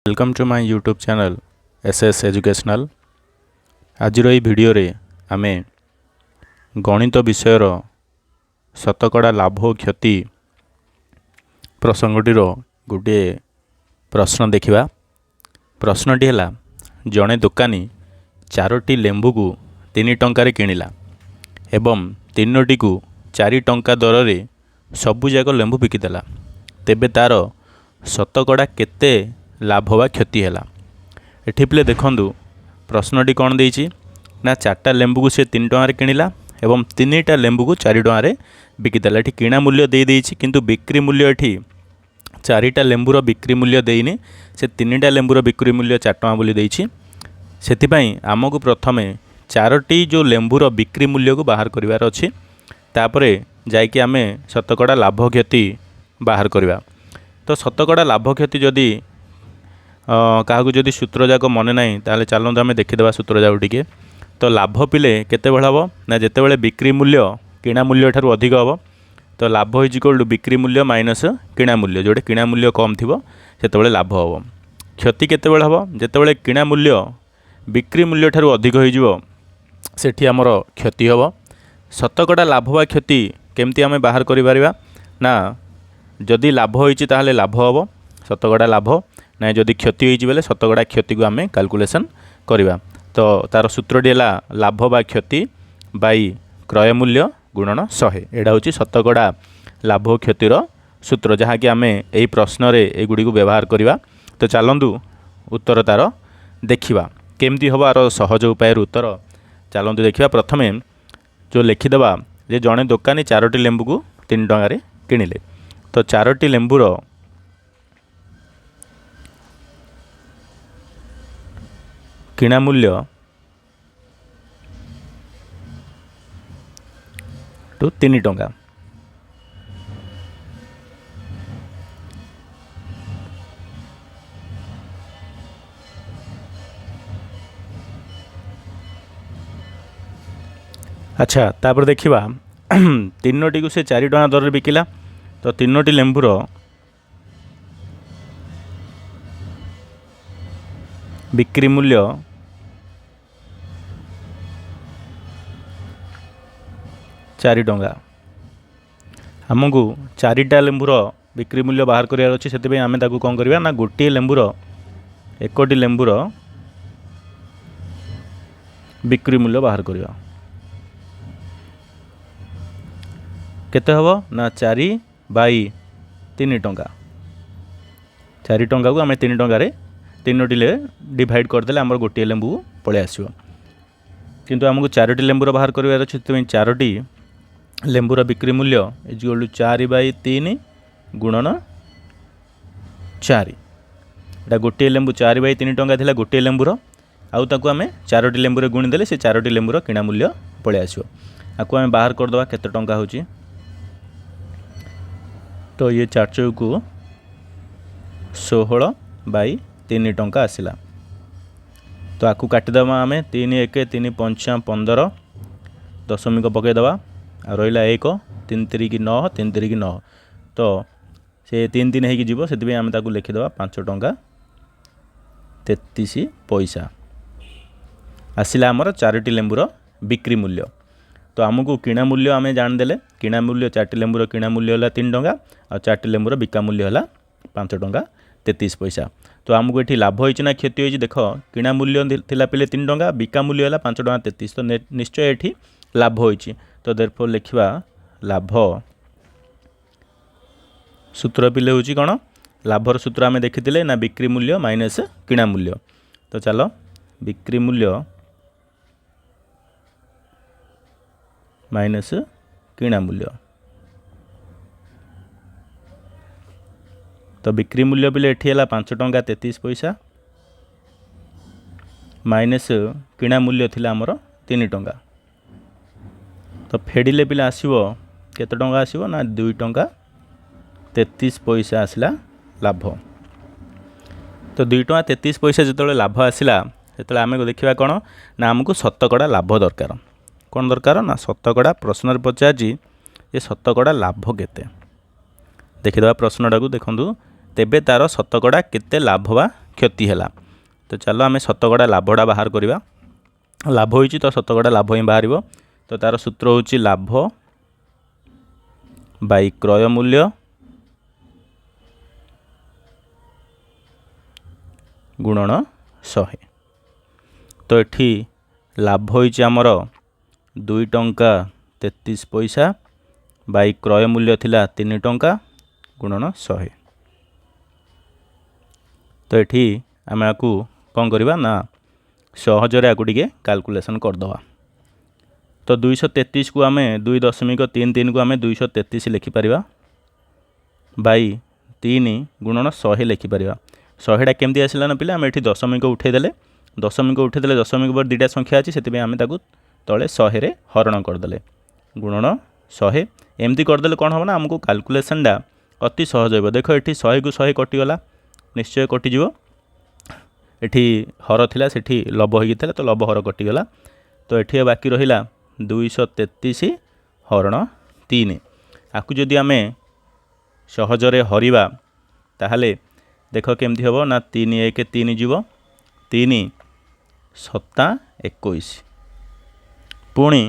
Welcome to my YouTube channel SS educational. आज video रे आमे गणित विषयर शतकड़ा लाभ और क्षति प्रसंगटीर गोटे प्रश्न देखा। प्रश्नटी है जड़े दोकानी 4टी लेंबू को 3 टंकार किणिला एवं 3टी को 4 टंका दर रे सबुजाक लेंबू बिकिदेला, तेबे तार शतकड़ा केते लाभ वा क्षति है। एठी पे देखंतु प्रश्नटी कौन देइछि ना 4टा लेंबू को से 3 टंकार किणिला एवं 3टा लेंबू को 4 टंकार बिकिदेला। एठी किणा मूल्य दे देइछि किंतु बिक्री मूल्य एठी 4टा लेंबूर बिक्री मूल्य देइनि, से 3टा लेंबूर बिक्री मूल्य 4 टंका बोली देइछि। सेथिपई आमको प्रथमे 4टी जो लेंबूर बिक्री मूल्य को बाहर करिवार अछि, तापरे जाइकि आमे शतकड़ा लाभ क्षति बाहर करिवा। तो शतकड़ा लाभ क्षति जदि क्या जदि सूत्र जाक मन ना ताले चलते आम देखीदे सूत्र जाक टिके। तो लाभ पिले केते हम ना जितेबाला बिक्री मूल्य किणा मूल्य ठारू अधिक हम, तो लाभ इज इक्वल टू बिक्री मूल्य माइनस किणा मूल्य, जोटे किणा मूल्य कम थी से लाभ हम। क्षति केतेबेले हम जितेबाला किणा मूल्य बिक्री मूल्य ठारू अधिक होठी आमर क्षति हम। शतकड़ा लाभ वा क्षति केमती आम बाहर करिपारिबा ना जदि लाभ होइछि ताहले लाभ हम शतकड़ा लाभ ना, जदि क्षति होइछि बेले शतकड़ा क्षति को आम कैलकुलेशन करवा। तो तार सूत्रटी है लाभ बा क्षति बाई क्रय मूल्य गुणन 100। एटा हूँ शतकड़ा लाभ क्षतिर सूत्र, जहाँकि आम यही प्रश्न रे एगुड़ी को व्यवहार करवा। तो चलतु उत्तर तार देखा केमती हम आर सहज उपाय उत्तर चलतु देखा। प्रथमे जो लिखिदेवा जे जड़े दोकानी 4टी लेंबू को 3 टंकार किणिले, तो 4टी लेंबूर किणा मूल्य टू 3 टंका। अच्छा, तापर देखिबा 3टी को से 4 टंका दर बिकिला, तो 3टी लेंबूर बिक्री मूल्य 4 टंका। आमको 4टा लेंबूर बिक्री मूल्य बाहर करार अच्छे, से आम कौन करवा ना गोटे लेंबूर 1टी लेंबूर बिक्री मूल्य बाहर करवा। केते हम ना 4/3 टंका। 4 टंका को आम 3 टंकार 3टी डिवाइड करदे आम गोटे लेंबू पलि आसो, किंतु आमको 4टी लेंबूर बाहर करार अच्छे, 4टी लेंबूर बिक्री मूल्य इज इक्वल टू 4/3 गुणन 4। एटा गोटे लेंबू 4/3 टंका थिला गोटे लेंबूर, आउ ताकू आम 4टी लेंबूर गुणीदेले से 4टी लेंबूर किणा मूल्य पलि आसो। आपको आम बाहर करदे केते टंका होची, तो ये 4 चौकू 16/3 टंका आसला। तो आपको काटिदेवा आम 3 1 3 5 15 दशमिक पकईदेवा, रहा 1 3 3 9 3 3 9, तो से 3 3 हो से आम लिखिदेवा 5 टंका 33 पैसा आसला आमर 4टी लेंबूर बिक्री मूल्य। तो आमको किणा मूल्य आम जानदेले, किणा मूल्य 4टी लेंबूर किणा मूल्य है 3 टंका और 4टी लेंबूर बिका मूल्य है 5 टंका 33 पैसा। तो आमको ये लाभ होइछि ना क्षति होइछि, देख किणा मूल्य थिला पिले 3 टंका, बिका मूल्य है 5 टंका 33, तो निश्चय ये लाभ होइछि। तो देयरफॉर लिखिबा लाभ सूत्र पिले होछि कौन, लाभर सूत्र आम देखिथिले ना बिक्री मूल्य माइनस किणा मूल्य। तो चलो बिक्री मूल्य माइनस किणा मूल्य, तो बिक्री मूल्य पिले एठी है 5 टंका 33 पैसा माइनस किणा मूल्य थिला आमर 3 टंका। तो फेडिले पिले आसीबो केते टंका आसीबो ना 2 टंका 33 पैसा आसला लाभ। तो 2 टंका 33 पैसा जिते लाभ आसला से आम देखा कौन ना आमको शतकड़ा लाभ दरकार। कौन दरकार ना शतकड़ा प्रश्न पचार ये शतकड़ा लाभ केते देखीदे प्रश्नटा को देखूँ तेबे तार शतकड़ा केते लाभ वा क्षति है। तो चलो आम शतकड़ा लाभटा बाहर करवा। लाभ होइछि तो शतकड़ा लाभ ही बाहर। तो तार सूत्र होछि लाभ बाई क्रय मूल्य गुणन 100। तो एठी लाभ होइछि आमर 2 टंका 33 पैसा बाई क्रय मूल्य थिला 3 टंका गुणन 100। तो एठी आम आपको कौन करवा ना सहजरे आपको टिके कैलकुलेशन करदवा। तो 233 को आम 2.33 को आम 233 लिखिपर बाई 3 गुणन 100 लिखिपर। 100टा केमती आसला ना पिला आम एठी दशमिक उठेदेले दशमिक पर 2टा संख्या अच्छी से आम ताकू तले 100 रे हरण करदे गुणन 100 एमती करदे कौन हम ना आमको कैलकुलेशनटा अति सहज हो। देख ये 100 को 100 कटिगला निश्चय कटिज। एठी हर थिला सेठी लभ होइथिला तो लभ हर कटिगला। तो एठी बाकी रहिला 233 हरण 3। आकु जदि आमे सहजरे हरिबा ताहले देख केमती हम ना 3 1 3 जीव 3 7 21 पुणी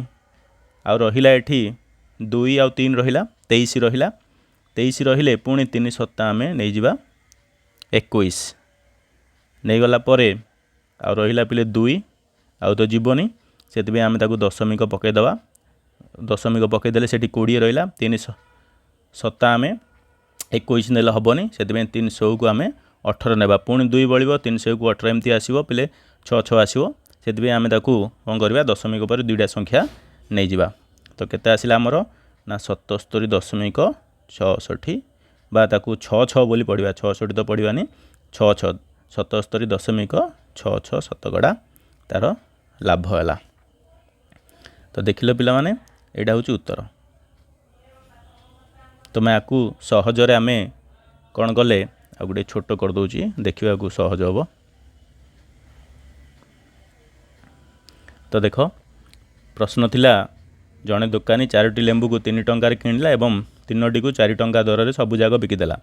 आ रहिला एठी 2 आउ 3 रहिला 23 रहिला 23 रहिले पुणी 3 7 आमे नै जिबा 21 नहीं गला परे आ रहिला पिले 2 आउ तो जीवनी से आम ताकू दशमिक पकईदवा। दशमिक पकईदे से 20 रहा 3 7 आम 21 ने हेनी से 300 को आम 18 नेबा पुणी 2 बड़ो 300 को 18 एमती आसो पिले 6 6 आसो से आम ताकू कौन करवा दशमिक पर 2टा संख्या नहीं जावा। तो केते आसिला आमर ना 77.66 बा ताकू 6 6 बोली पढ़ा 66 तो पढ़ानी 6 6 77.66 शतकड़ा तार लाभ है। तो देख लो पिला माने एटा हूँ उत्तर। तो मैं आपको सहजरे आम कौन कले आ गोटे छोट कर दूची देखा सहज हम। तो देख प्रश्न थिला जड़े दुकानी 4टी लेंबू को 3 टंकार किणला एवं 3टी को 4 टंका दर से सब जाक बिकिदेला।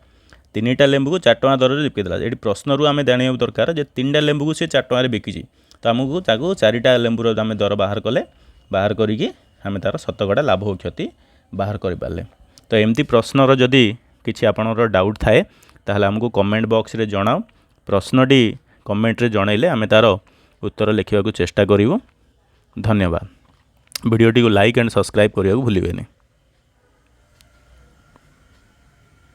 3टा लेंबू को 4 टंका दर से बिकिदेला। ये प्रश्न रू आम जाना दरकार जे 3टा लेंबू को सी 4 टंकार बिकी तो आमको ताकू 4टा लेंबूर आम दर बाहर कले बाहर करी आम तार शतकड़ा लाभ और क्षति बाहर कर पारे। तो एमती प्रश्नर जदि किसी आपनर डाउट थाए ताहले हमको कमेंट बॉक्स रे जणाओ। प्रश्नटी कमेंट रे जणाइले आम तार उत्तर लिखा चेष्टा करूँ। धन्यवाद। वीडियोटी को लाइक एंड सब्सक्राइब करने को भूलिएनि।